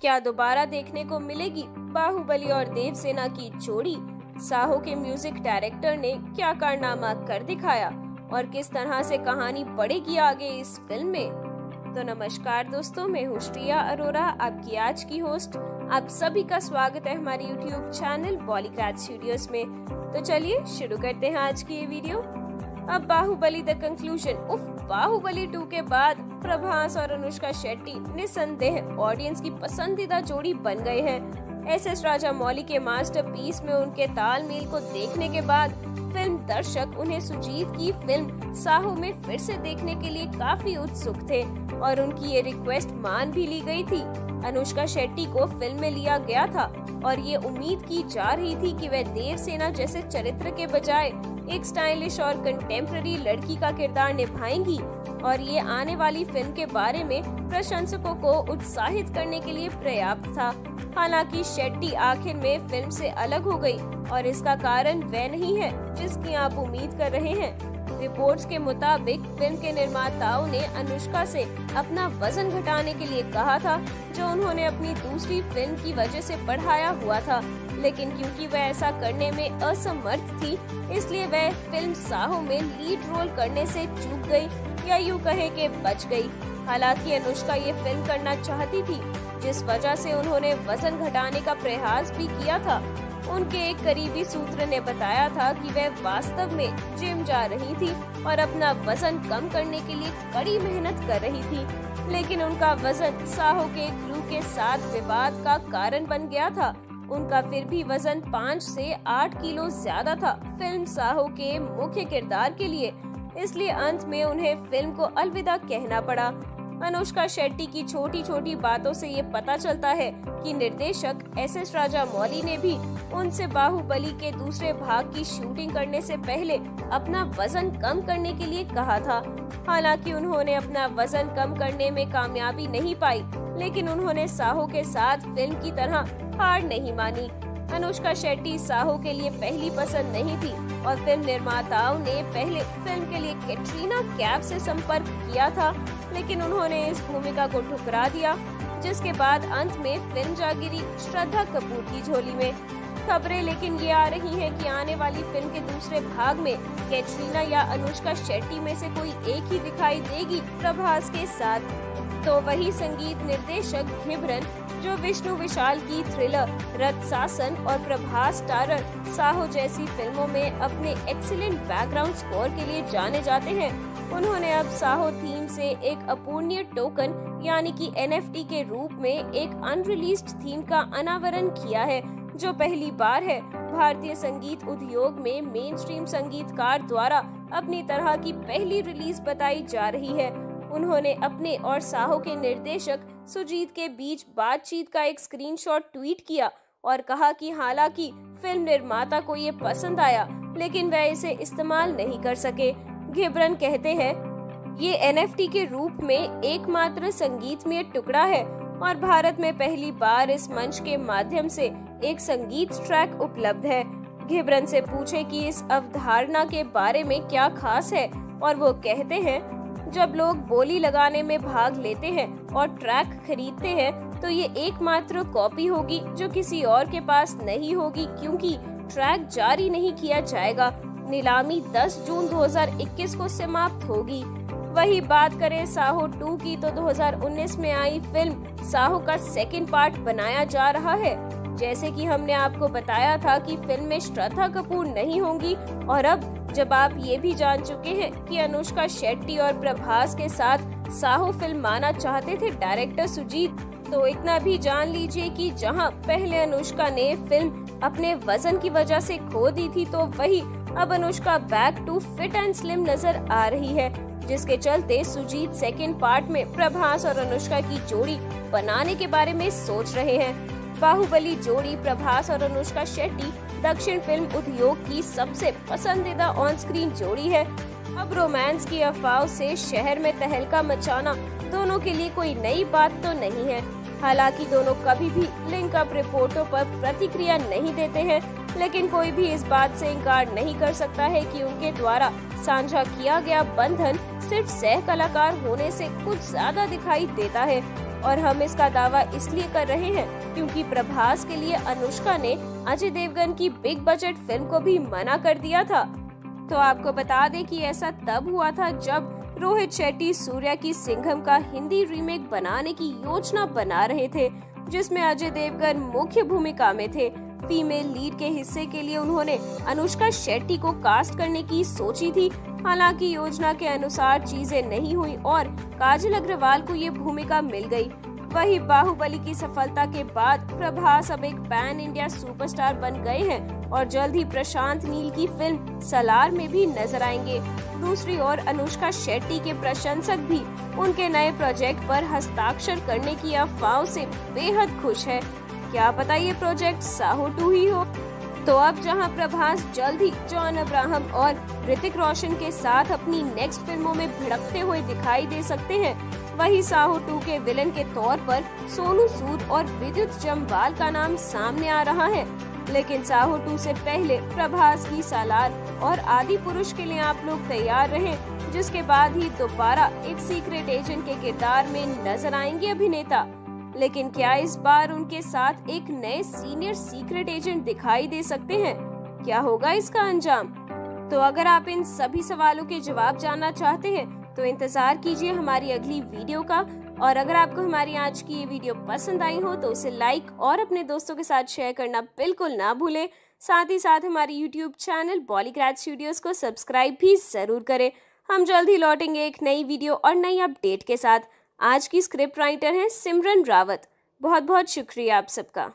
क्या दोबारा देखने को मिलेगी बाहुबली और देवसेना की जोड़ी? साहो के म्यूजिक डायरेक्टर ने क्या कारनामा कर दिखाया और किस तरह से कहानी बढ़ेगी आगे इस फिल्म में? तो नमस्कार दोस्तों, मैं हूँ श्रिया अरोरा, आपकी आज की होस्ट। आप सभी का स्वागत है हमारे YouTube चैनल बॉलीग्राज स्टूडियोज में। तो चलिए शुरू करते हैं आज की ये वीडियो। अब बाहुबली द कंक्लूजन। बाहुबली 2 के बाद प्रभास और अनुष्का शेट्टी निसंदेह ऑडियंस की पसंदीदा जोड़ी बन गए हैं। एस राजामौली के मास्टरपीस में उनके तालमेल को देखने के बाद फिल्म दर्शक उन्हें सुजीत की फिल्म साहो में फिर से देखने के लिए काफी उत्सुक थे और उनकी ये रिक्वेस्ट मान भी ली गई थी। अनुष्का शेट्टी को फिल्म में लिया गया था और ये उम्मीद की जा रही थी कि वह देवसेना जैसे चरित्र के बजाय एक स्टाइलिश और कंटेम्प्ररी लड़की का किरदार निभाएंगी और ये आने वाली फिल्म के बारे में प्रशंसकों को उत्साहित करने के लिए पर्याप्त था। हालांकि शेट्टी आखिर में फिल्म से अलग हो गई और इसका कारण वह नहीं है जिसकी आप उम्मीद कर रहे हैं। रिपोर्ट्स के मुताबिक फिल्म के निर्माताओं ने अनुष्का से अपना वजन घटाने के लिए कहा था, जो उन्होंने अपनी दूसरी फिल्म की वजह से बढ़ाया हुआ था, लेकिन क्योंकि वह ऐसा करने में असमर्थ थी, इसलिए वह फिल्म साहो में लीड रोल करने से चूक गई या यूँ कहे कि बच गई। हालांकि अनुष्का ये फिल्म करना चाहती थी, जिस वजह से उन्होंने वजन घटाने का प्रयास भी किया था। उनके एक करीबी सूत्र ने बताया था कि वह वास्तव में जिम जा रही थी और अपना वजन कम करने के लिए कड़ी मेहनत कर रही थी, लेकिन उनका वजन साहो के क्रू के साथ विवाद का कारण बन गया था। उनका फिर भी वजन 5 से 8 किलो ज्यादा था फिल्म साहो के मुख्य किरदार के लिए, इसलिए अंत में उन्हें फिल्म को अलविदा कहना पड़ा। अनुष्का शेट्टी की छोटी छोटी बातों से ये पता चलता है कि निर्देशक एस राजामौली ने भी उनसे बाहुबली के दूसरे भाग की शूटिंग करने से पहले अपना वजन कम करने के लिए कहा था। हालांकि उन्होंने अपना वजन कम करने में कामयाबी नहीं पाई, लेकिन उन्होंने साहो के साथ फिल्म की तरह हार नहीं मानी। अनुष्का शेट्टी साहो के लिए पहली पसंद नहीं थी और फिल्म निर्माताओं ने पहले फिल्म के लिए कैटरीना कैफ से संपर्क किया था, लेकिन उन्होंने इस भूमिका को ठुकरा दिया, जिसके बाद अंत में फिल्म जा गिरी श्रद्धा कपूर की झोली में। खबरें लेकिन ये आ रही हैं कि आने वाली फिल्म के दूसरे भाग में कैटरीना या अनुष्का शेट्टी में से कोई एक ही दिखाई देगी प्रभास के साथ। तो वही संगीत निर्देशक घिब्रन, जो विष्णु विशाल की थ्रिलर रथ शासन और प्रभास स्टारर साहो जैसी फिल्मों में अपने एक्सीलेंट बैकग्राउंड स्कोर के लिए जाने जाते हैं, उन्होंने अब साहो थीम से एक अपूर्णीय टोकन यानी कि NFT के रूप में एक अनरिलीज्ड थीम का अनावरण किया है, जो पहली बार है भारतीय संगीत उद्योग में मेन स्ट्रीम संगीतकार द्वारा अपनी तरह की पहली रिलीज बताई जा रही है। उन्होंने अपने और साहो के निर्देशक सुजीत के बीच बातचीत का एक स्क्रीनशॉट ट्वीट किया और कहा कि हालांकि फिल्म निर्माता को ये पसंद आया, लेकिन वह इसे इस्तेमाल नहीं कर सके। घिब्रन कहते हैं, ये NFT के रूप में एकमात्र संगीतमय टुकड़ा है और भारत में पहली बार इस मंच के माध्यम से एक संगीत ट्रैक उपलब्ध है। घिब्रन से पूछे कि इस अवधारणा के बारे में क्या खास है और वो कहते हैं, जब लोग बोली लगाने में भाग लेते हैं और ट्रैक खरीदते हैं, तो ये एकमात्र कॉपी होगी जो किसी और के पास नहीं होगी, क्योंकि ट्रैक जारी नहीं किया जाएगा। नीलामी 10 जून 2021 को समाप्त होगी। वही बात करें साहो 2 की, तो 2019 में आई फिल्म साहो का सेकंड पार्ट बनाया जा रहा है। जैसे कि हमने आपको बताया था कि फिल्म में श्रद्धा कपूर नहीं होंगी, और अब जब आप ये भी जान चुके हैं कि अनुष्का शेट्टी और प्रभास के साथ साहो फिल्म माना चाहते थे डायरेक्टर सुजीत, तो इतना भी जान लीजिए कि जहां पहले अनुष्का ने फिल्म अपने वजन की वजह से खो दी थी, तो वही अब Anushka back to fit and slim नजर आ रही है, जिसके चलते सुजीत सेकंड पार्ट में प्रभास और अनुष्का की जोड़ी बनाने के बारे में सोच रहे हैं। बाहुबली जोड़ी प्रभास और अनुष्का शेट्टी दक्षिण फिल्म उद्योग की सबसे पसंदीदा ऑन स्क्रीन जोड़ी है। अब रोमांस की अफवाह से शहर में तहलका मचाना दोनों के लिए कोई नई बात तो नहीं है। हालांकि दोनों कभी भी लिंक अप रिपोर्टों पर प्रतिक्रिया नहीं देते हैं, लेकिन कोई भी इस बात से इनकार नहीं कर सकता है कि उनके द्वारा साझा किया गया बंधन सिर्फ सह कलाकार होने से कुछ ज्यादा दिखाई देता है। और हम इसका दावा इसलिए कर रहे हैं क्योंकि प्रभास के लिए अनुष्का ने अजय देवगन की बिग बजट फिल्म को भी मना कर दिया था। तो आपको बता दें कि ऐसा तब हुआ था जब रोहित शेट्टी सूर्या की सिंघम का हिंदी रीमेक बनाने की योजना बना रहे थे, जिसमें अजय देवगन मुख्य भूमिका में थे। फीमेल लीड के हिस्से के लिए उन्होंने अनुष्का शेट्टी को कास्ट करने की सोची थी। हालांकि योजना के अनुसार चीजें नहीं हुई और काजल अग्रवाल को ये भूमिका मिल गई। वही बाहुबली की सफलता के बाद प्रभास अब एक पैन इंडिया सुपरस्टार बन गए हैं और जल्द ही प्रशांत नील की फिल्म सलार में भी नजर आएंगे। दूसरी ओर अनुष्का शेट्टी के प्रशंसक भी उनके नए प्रोजेक्ट पर हस्ताक्षर करने की अफवाहों से बेहद खुश है। क्या पता ये प्रोजेक्ट साहो 2 ही हो। तो अब जहां प्रभास जल्द ही जॉन अब्राहम और ऋतिक रोशन के साथ अपनी नेक्स्ट फिल्मों में भिड़कते हुए दिखाई दे सकते हैं, वही साहो 2 के विलन के तौर पर सोनू सूद और विद्युत जम्वाल का नाम सामने आ रहा है। लेकिन साहो 2 से पहले प्रभास की सालार और आदि पुरुष के लिए आप लोग तैयार रहें, जिसके बाद ही दोबारा एक सीक्रेट एजेंट के किरदार में नजर आएंगे अभिनेता। लेकिन क्या इस बार उनके साथ एक नए सीनियर सीक्रेट एजेंट दिखाई दे सकते हैं? क्या होगा इसका अंजाम? तो अगर आप इन सभी सवालों के जवाब जानना चाहते हैं तो इंतजार कीजिए हमारी अगली वीडियो का। और अगर आपको हमारी आज की ये वीडियो पसंद आई हो तो उसे लाइक और अपने दोस्तों के साथ शेयर करना बिल्कुल ना भूलें। साथ ही साथ हमारे यूट्यूब चैनल बॉलीग्राज स्टूडियोज को सब्सक्राइब भी जरूर करें। हम जल्द ही लौटेंगे एक नई वीडियो और नई अपडेट के साथ। आज की स्क्रिप्ट राइटर हैं सिमरन रावत। बहुत बहुत शुक्रिया आप सबका।